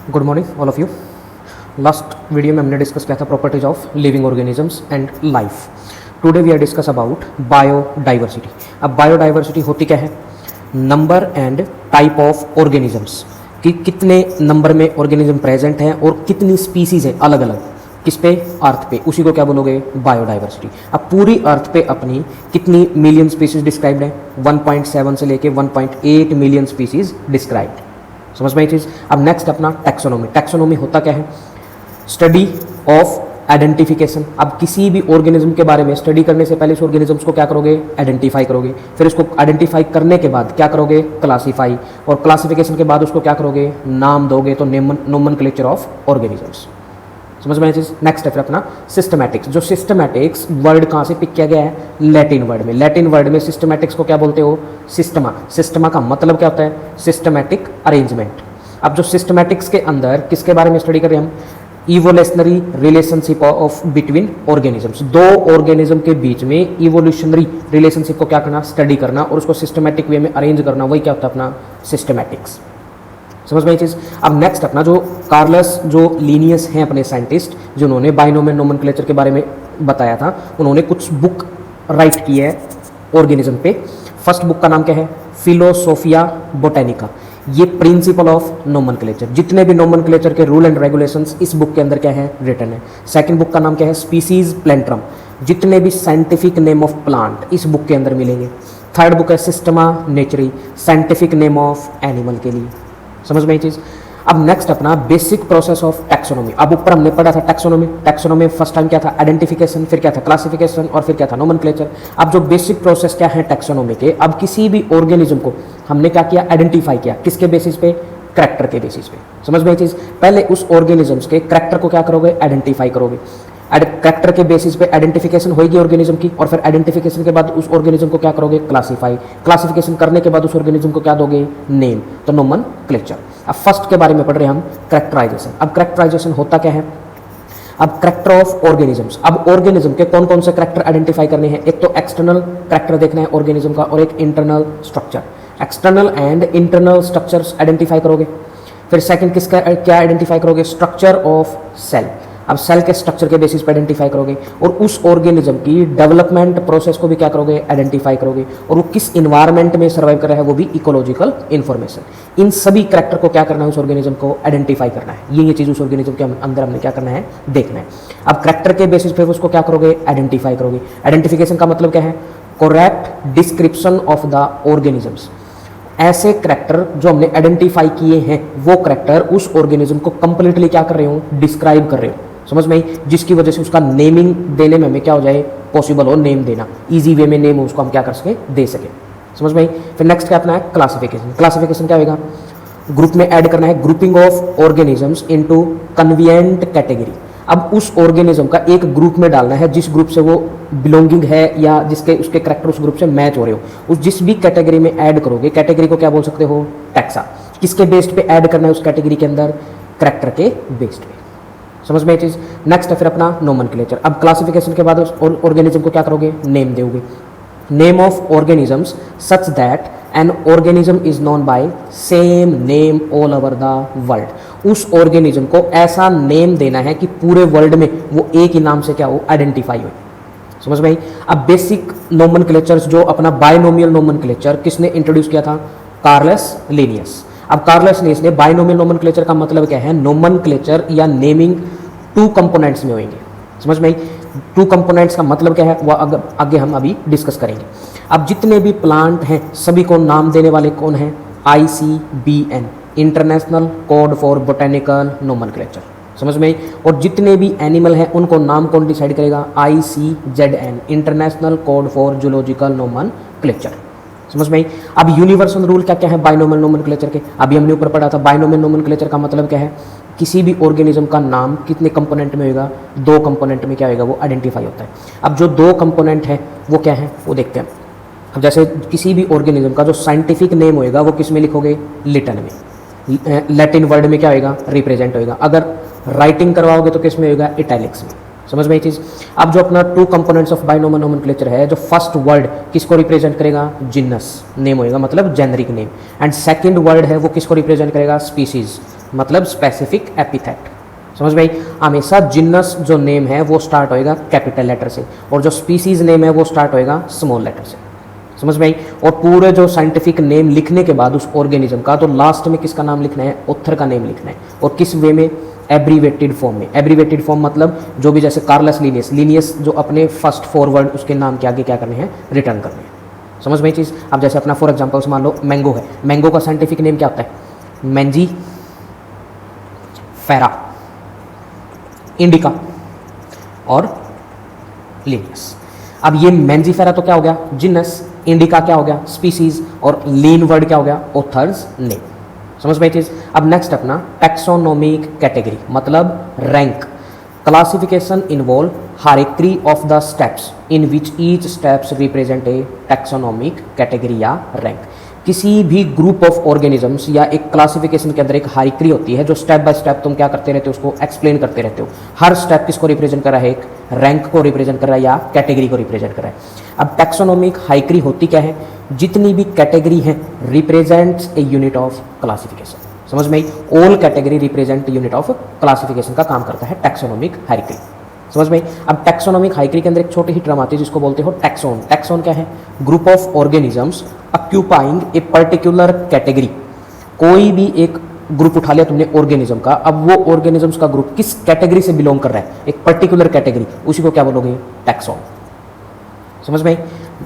Good morning all of you. Last video में हमने discuss किया था properties of living organisms and life. Today we are discuss about biodiversity. अब biodiversity होती क्या है? Number and type of organisms, कि कितने नंबर में ऑर्गेनिज्म प्रेजेंट हैं और कितनी स्पीसीज हैं अलग अलग, किस पे? अर्थ पे। उसी को क्या बोलोगे? बायोडाइवर्सिटी। अब पूरी अर्थ पे अपनी कितनी मिलियन स्पीसीज डिस्क्राइब्ड है? 1.7 से लेके 1.8 मिलियन स्पीसीज डिस्क्राइब्ड। समझ में ये चीज़? अब नेक्स्ट अपना टैक्सोनॉमी। टैक्सोनॉमी होता क्या है? Study of identification. अब किसी भी ऑर्गेनिज्म के बारे में स्टडी करने से पहले उस ऑर्गेनिज्म्स को क्या करोगे? आइडेंटिफाई करोगे। फिर उसको आइडेंटिफाई करने के बाद क्या करोगे? क्लासीफाई। और क्लासिफिकेशन के बाद उसको क्या करोगे? नाम दोगे, तो नोमेनक्लेचर ऑफ ऑर्गेनिजम्स। समझ में ये चीज़? नेक्स्ट है फिर अपना सिस्टमैटिक्स। जो सिस्टमैटिक्स वर्ड कहाँ से पिक किया गया है? लैटिन वर्ड में। लैटिन वर्ड में सिस्टमैटिक्स को क्या बोलते हो? सिस्टमा। सिस्टमा का मतलब क्या होता है? Systematic arrangement. अब जो सिस्टमैटिक्स के अंदर किसके बारे में स्टडी कर रहे हैं हम? Evolutionary relationship of between organisms. दो ऑर्गेनिज्म के बीच में इवोल्यूशनरी रिलेशनशिप को क्या करना? स्टडी करना और उसको सिस्टमैटिक वे में अरेंज करना, वही क्या होता है? अपना सिस्टमैटिक्स। समझ में ये चीज़? अब नेक्स्ट अपना जो कार्लस जो लीनियस हैं अपने साइंटिस्ट, जिन्होंने बाइनोमियल नोमेनक्लेचर के बारे में बताया था, उन्होंने कुछ बुक राइट की है ऑर्गेनिज्म पे। फर्स्ट बुक का नाम क्या है? फिलोसोफिया बोटेनिका। ये प्रिंसिपल ऑफ नोमेनक्लेचर, जितने भी नोमेनक्लेचर के रूल एंड रेगुलेशंस इस बुक के अंदर क्या है? रिटन है। सेकंड बुक का नाम क्या है? स्पीसीज प्लेंट्रम। जितने भी साइंटिफिक नेम ऑफ प्लांट इस बुक के अंदर मिलेंगे। थर्ड बुक है Systema नेचुरी, scientific name of animal के लिए। समझ में ये चीज़? अब नेक्स्ट अपना बेसिक प्रोसेस ऑफ टैक्सोनॉमी। अब ऊपर हमने पढ़ा था टैक्सोनॉमी। टैक्सोनॉमी फर्स्ट टाइम क्या था? आइडेंटिफिकेशन, फिर क्या था? क्लासिफिकेशन, और फिर क्या था? नोमेनक्लेचर। अब जो बेसिक प्रोसेस क्या है टैक्सोनॉमी के? अब किसी भी ऑर्गेनिज्म को हमने क्या किया? आइडेंटिफाई किया। किसके बेसिस पे? करैक्टर के बेसिस पे। समझ में ये चीज़? पहले उस ऑर्गेनिजम्स के करैक्टर को क्या करोगे? आइडेंटिफाई करोगे। करैक्टर के बेसिस पे आइडेंटिफिकेशन होगी ऑर्गेनिज्म की, और फिर आइडेंटिफिकेशन के बाद उस ऑर्गेनिज्म को क्या करोगे? क्लासीफाई। क्लासिफिकेशन करने के बाद उस ऑर्गेनिज्म को क्या दोगे? नेम, तो नोमेनक्लेचर। अब फर्स्ट के बारे में पढ़ रहे हैं हम, करैक्टराइजेशन। अब करैक्टराइजेशन होता क्या है? अब करैक्टर ऑफ ऑर्गेनिजम्स। अब ऑर्गेनिज्म के कौन कौन से करैक्टर आइडेंटिफाई करने हैं? एक तो एक्सटर्नल करैक्टर देखना है ऑर्गेनिज्म का, और एक internal structure. External and internal structures identify करोगे। फिर सेकंड किसका क्या आइडेंटिफाई करोगे? Structure of cell. अब सेल के स्ट्रक्चर के बेसिस पे आइडेंटिफाई करोगे, और उस ऑर्गेनिज्म की डेवलपमेंट प्रोसेस को भी क्या करोगे? आइडेंटिफाई करोगे। और वो किस इन्वायरमेंट में सर्वाइव कर रहा है, वो भी इकोलॉजिकल इन्फॉर्मेशन। इन सभी करैक्टर को क्या करना है? उस ऑर्गेनिज्म को आइडेंटिफाई करना है। ये चीज़ उस ऑर्गेनिज्म के अंदर हमने क्या करना है? देखना है। अब करैक्टर के बेसिस पे उसको क्या करोगे? आइडेंटिफाई करोगे। आइडेंटिफिकेशन का मतलब क्या है? Correct description of the organisms. ऐसे करैक्टर जो हमने आइडेंटिफाई किए हैं, वो करैक्टर उस ऑर्गेनिज्म को कंप्लीटली क्या कर रहे हो? डिस्क्राइब कर रहे हो। समझ में? जिसकी वजह से उसका नेमिंग देने में हमें क्या हो जाए? पॉसिबल हो नेम देना, इजी वे में नेम उसको हम क्या कर सके? दे सके। समझ में? फिर नेक्स्ट क्या अपना है? क्लासिफिकेशन। क्लासिफिकेशन क्या होगा? ग्रुप में ऐड करना है, grouping of organisms into convenient category. अब उस ऑर्गेनिज्म का एक ग्रुप में डालना है जिस ग्रुप से वो बिलोंगिंग है, या जिसके उसके करैक्टर उस ग्रुप से मैच हो रहे हो। उस जिस भी कैटेगरी में ऐड करोगे, कैटेगरी को क्या बोल सकते हो? टैक्सा। किसके बेस्ड पे ऐड करना है उस कैटेगरी के अंदर? करैक्टर के बेस्ड पे। समझ में ये चीज़? नेक्स्ट है फिर अपना नोमेनक्लेचर। अब क्लासिफिकेशन के बाद उस ऑर्गेनिज्म को क्या करोगे? नेम दोगे। Name of organisms such that an organism is known by same name all over the world. उस ऑर्गेनिज्म को ऐसा नेम देना है कि पूरे वर्ल्ड में वो एक ही नाम से क्या हो? आइडेंटिफाई हो। समझ में? अब बेसिक नोमेनक्लेचर्स जो अपना बाइनोमियल नोमेनक्लेचर किसने इंट्रोड्यूस किया था? Carolus Linnaeus. अब कार्लस लीनियस ने बाइनोमियल नोमेनक्लेचर का मतलब क्या है? नोमेनक्लेचर या नेमिंग टू कंपोनेंट्स में होंगे। समझ में? टू कंपोनेंट्स का मतलब क्या है वो आगे हम अभी डिस्कस करेंगे। अब जितने भी प्लांट हैं सभी को नाम देने वाले कौन हैं? ICBN, international code for botanical nomenclature. समझ में? और जितने भी एनिमल हैं उनको नाम कौन डिसाइड करेगा? ICZN, international code for zoological nomenclature. समझ में? अब यूनिवर्सल रूल क्या क्या है बाइनोमियल नोमेनक्लेचर के? अभी हमने ऊपर पढ़ा था। बाइनोमियल नोमेनक्लेचर का मतलब क्या है? किसी भी ऑर्गेनिज्म का नाम कितने कंपोनेंट में होगा? दो कंपोनेंट में क्या होगा? वो आइडेंटिफाई होता है। अब जो दो कंपोनेंट है वो क्या है वो देखते हैं। अब जैसे किसी भी ऑर्गेनिज्म का जो साइंटिफिक नेम होएगा वो किस में लिखोगे? लिटन में। लैटिन वर्ड में क्या होएगा? रिप्रेजेंट होएगा। अगर राइटिंग करवाओगे तो किस में होएगा? इटैलिक्स में। समझ में ये चीज़? अब जो अपना two components of binomial nomenclature है, जो फर्स्ट वर्ड किसको रिप्रेजेंट करेगा? जिनस नेम होएगा, मतलब generic name. And second word है वो किसको रिप्रेजेंट करेगा? स्पीसीज। मतलब स्पेसिफिक एपिथेट। समझ में आई? हमेशा जिनस जो नेम है वो स्टार्ट होएगा कैपिटल लेटर से, और जो स्पीसीज नेम है वो स्टार्ट होएगा स्मॉल लेटर से। समझ में आई? और पूरे जो साइंटिफिक नेम लिखने के बाद उस ऑर्गेनिज्म का, तो लास्ट में किसका नाम लिखना है? ऑथर का नेम लिखना है। और किस वे में? एब्रीवेटेड फॉर्म में। एब्रीवेटेड फॉर्म मतलब जो भी, जैसे कार्लस लिनियस, लिनियस जो अपने फर्स्ट 4 वर्ड उसके नाम के आगे क्या करने हैं? रिटर्न करने हैं। समझ में चीज़? अब जैसे अपना फॉर एग्जांपल्स मान लो मैंगो है, मैंगो का साइंटिफिक नेम क्या होता है? मैंजी फेरा, इंडिका और लिनियस। अब ये मैंजीफेरा तो क्या हो गया? जिनस। इंडिका क्या हो गया? स्पीसीज। और लीन वर्ड क्या हो गया? Author's name. समझ में चीज? अब नेक्स्ट अपना टैक्सोनोमिक कैटेगरी मतलब rank. Classification involve hierarchy of the steps in which each steps represent a taxonomic category या रैंक। किसी भी ग्रुप ऑफ ऑर्गेनिजम्स या एक क्लासिफिकेशन के अंदर एक हायरार्की होती है जो स्टेप बाय स्टेप तुम क्या करते रहते हो? उसको एक्सप्लेन करते रहते हो। हर स्टेप किसको रिप्रेजेंट कर रहा है? एक रैंक को रिप्रेजेंट कर रहा है या कैटेगरी को रिप्रेजेंट कर रहा है। अब टैक्सोनोमिक हायरार्की होती क्या है? जितनी भी कैटेगरी है represents a unit of classification. समझ में? All category represent unit of classification का काम करता है टैक्सोनोमिक हायरार्की। समझ में? अब टैक्सोनोमिक हायरार्की के अंदर एक छोटी ही टर्म आती है जिसको बोलते हो टैक्सोन। टैक्सोन क्या है? Group of organisms occupying a particular category. कोई भी एक ग्रुप उठा लिया तुमने ऑर्गेनिज्म का, अब वो ऑर्गेनिजम्स का ग्रुप किस कैटेगरी से बिलोंग कर रहा है? एक पर्टिकुलर कैटेगरी, उसी को क्या बोलोगे? टैक्सोन। समझ में?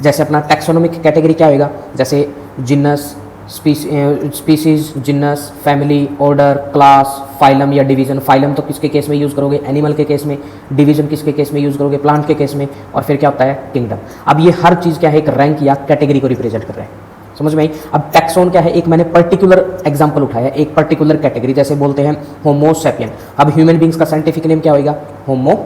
जैसे अपना टैक्सोनोमिक कैटेगरी क्या होगा? जैसे जिनस, स्पीसीज, जिनस, फैमिली, ऑर्डर, क्लास, फाइलम या डिवीजन। फाइलम तो किसके केस में यूज़ करोगे? एनिमल के केस में। डिवीजन किसके केस में यूज़ करोगे? प्लांट के केस में। और फिर क्या होता है? किंगडम। अब ये हर चीज़ क्या है? एक रैंक या कैटेगरी को रिप्रेजेंट कर रहा है। समझ में आई? अब टैक्सोन क्या है? एक मैंने पर्टिकुलर एग्जांपल उठाया, एक पर्टिकुलर कैटेगरी, जैसे बोलते हैं होमो सैपियन। अब ह्यूमन बींग्स का साइंटिफिक नेम क्या होगा? Homo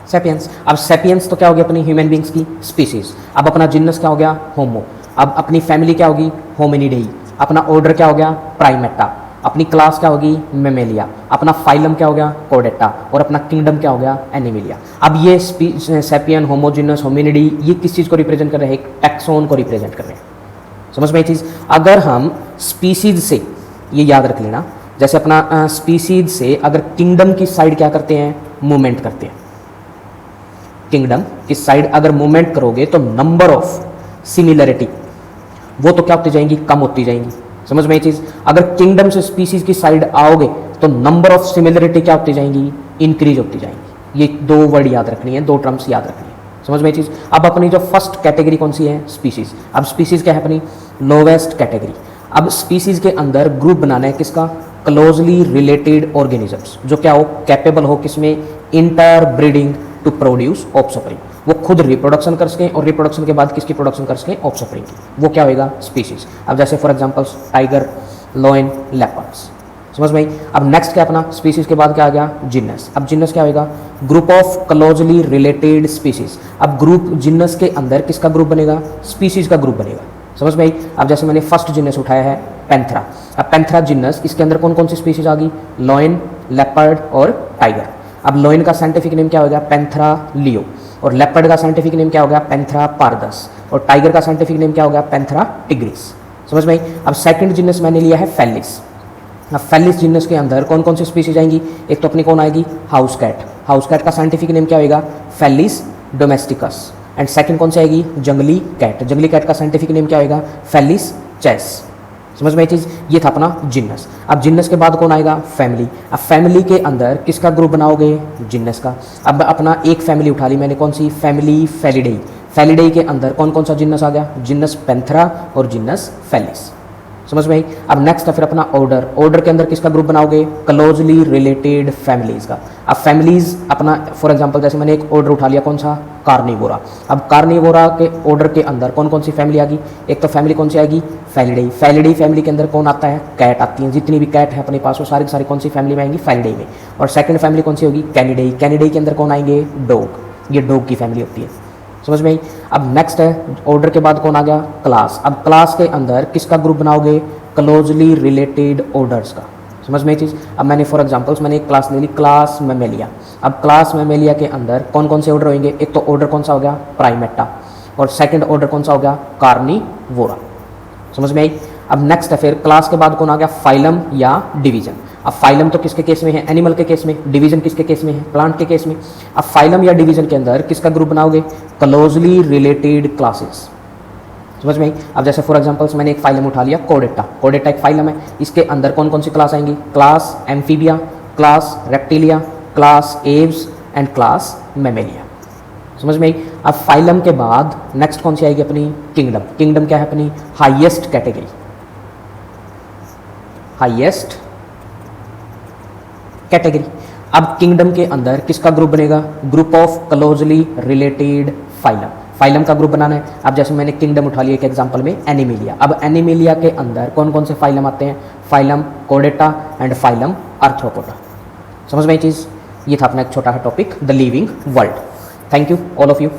sapiens. अब सैपियंस तो क्या हो गया? अपनी ह्यूमन बींग्स की स्पीसीज। अब अपना जिनस क्या हो गया? होमो। अब अपनी फैमिली क्या होगी? होमिनिडेई। अपना ऑर्डर क्या हो गया? प्राइमेटा। अपनी क्लास क्या होगी? मेमेलिया। अपना फाइलम क्या हो गया? कोडेटा। और अपना किंगडम क्या हो गया? एनिमिलिया। अब ये सैपियन, होमोजिनस, होमिनिडी, ये किस चीज़ को रिप्रेजेंट कर रहे हैं? एक टैक्सोन को रिप्रेजेंट कर रहे हैं। समझ में ये चीज़? अगर हम स्पीसीज से, ये याद रख लेना, जैसे अपना स्पीसीज से अगर किंगडम की साइड क्या करते हैं? मूवमेंट करते हैं। किंगडम की साइड अगर मूवमेंट करोगे तो नंबर ऑफ सिमिलरिटी वो तो क्या होती जाएंगी? कम होती जाएंगी। समझ में ये चीज़? अगर किंगडम से स्पीसीज की साइड आओगे तो नंबर ऑफ सिमिलरिटी क्या होती जाएंगी? इंक्रीज होती जाएंगी। ये 2 वर्ड याद रखनी है, 2 टर्म्स याद रखनी है। समझ में ये चीज़? अब अपनी जो फर्स्ट कैटेगरी कौन सी है? स्पीसीज। अब स्पीसीज क्या है? अपनी लोवेस्ट कैटेगरी। अब स्पीसीज के अंदर ग्रुप बनाना है किसका? क्लोजली रिलेटेड ऑर्गेनिजम्स, जो क्या हो? कैपेबल हो किसमें? Interbreeding to produce offspring. वो खुद रिप्रोडक्शन कर सकें और रिप्रोडक्शन के बाद किसकी प्रोडक्शन कर सकें? ऑफस्प्रिंग की। वो क्या होएगा? स्पीसीज। अब जैसे for examples tiger, lion, leopards. समझ में? अब नेक्स्ट क्या अपना स्पीसीज के बाद क्या आ गया? जिनस। अब जिनस क्या होएगा? Group of closely related species. अब ग्रुप जिनस के अंदर किसका ग्रुप बनेगा? स्पीसीज का ग्रुप बनेगा। समझ में आई? अब जैसे मैंने फर्स्ट जिनस उठाया है पैंथरा। अब पैंथरा जिनस, इसके अंदर कौन कौन सी स्पीसीज आ गई? लॉयन, लेपर्ड और टाइगर। अब लॉयन का साइंटिफिक नेम क्या हो गया? पैंथरा लियो। और लेपर्ड का साइंटिफिक नेम क्या हो गया? पैंथरा पारदस। और टाइगर का साइंटिफिक नेम क्या हो गया? Panthera tigris. समझ में आई? अब सेकंड जिनस मैंने लिया है फेलिस। अब फेलिस जिनस के अंदर कौन कौन सी स्पीसीज आएंगी? एक तो अपनी कौन आएगी? House cat. हाउस कैट का साइंटिफिक नेम क्या होगा? Felis domesticus. एंड सेकंड कौन सी आएगी? जंगली कैट। जंगली कैट का साइंटिफिक नेम क्या होगा? Felis chaus. समझ में ये चीज़? ये था अपना जिन्नस। अब जिन्नस के बाद कौन आएगा? फैमिली। अब फैमिली के अंदर किसका ग्रुप बनाओगे? जिन्नस का। अब अपना एक फैमिली उठा ली मैंने, कौन सी? फैमिली फेलिडेई। फेलिडेई के अंदर कौन कौन सा जिन्नस आ गया? जिन्नस पैंथरा और जिन्नस फेलिस। समझ में आई? अब नेक्स्ट है फिर अपना ऑर्डर। ऑर्डर के अंदर किसका ग्रुप बनाओगे? क्लोजली रिलेटेड फैमिलीज का। अब फैमिलीज अपना फॉर एग्जांपल जैसे मैंने एक ऑर्डर उठा लिया, कौन सा? कार्निवोरा। अब कार्निवोरा के ऑर्डर के अंदर कौन कौन सी फैमिली आ गई? एक तो फैमिली कौन सी आएगी? फेलिडेई। फेलिडेई फैमिली के अंदर कौन आता है? कैट आती है। जितनी भी कैट है अपने पास वो सारी की सारी कौन सी फैमिली में आएंगी? फेलिडेई में। और सेकंड फैमिली कौन सी होगी? कैनिडेई। कैनिडेई के अंदर कौन आएंगे? डॉग। ये डॉग की फैमिली होती है। समझ में आई? अब नेक्स्ट है ऑर्डर के बाद कौन आ गया? क्लास। अब क्लास के अंदर किसका ग्रुप बनाओगे? क्लोजली रिलेटेड ऑर्डर्स का। समझ में ये चीज़? अब मैंने फॉर एग्जांपल्स मैंने एक क्लास ले ली, क्लास मेमेलिया। अब क्लास मेमेलिया के अंदर कौन कौन से ऑर्डर होंगे? एक तो ऑर्डर कौन सा हो गया? प्राइमेटा। और सेकंड ऑर्डर कौन सा हो गया? कार्निवोरा। समझ में आई? अब नेक्स्ट है फिर क्लास के बाद कौन आ गया, फाइलम या डिवीजन। अब फाइलम तो किसके केस में है, एनिमल के केस में, डिवीजन किसके केस में है, प्लांट के केस में। अब फाइलम या डिवीजन के अंदर किसका ग्रुप बनाओगे, क्लोजली रिलेटेड क्लासेस, समझ में आई। अब जैसे फॉर एग्जांपल्स मैंने एक फाइलम उठा लिया कोडेटा, कोडेटा एक फाइलम है, इसके अंदर कौन कौन सी क्लास आएंगी, class amphibia, class reptilia, class Aves and class Mammalia, समझ में आई। अब फाइलम के बाद नेक्स्ट कौन सी आएगी अपनी, किंगडम। किंगडम क्या है अपनी, हाईएस्ट कैटेगरी, हाईएस्ट कैटेगरी। अब किंगडम के अंदर किसका ग्रुप बनेगा, group of closely related phylum, phylum का ग्रुप बनाना है। अब जैसे मैंने किंगडम उठा लिया एक एग्जांपल में एनिमिलिया, अब एनिमिलिया के अंदर कौन कौन से फाइलम आते हैं, फाइलम कोडेटा एंड फाइलम आर्थ्रोपोडा, समझ में ये चीज़। ये था अपना एक छोटा सा topic the living world. Thank you all of you.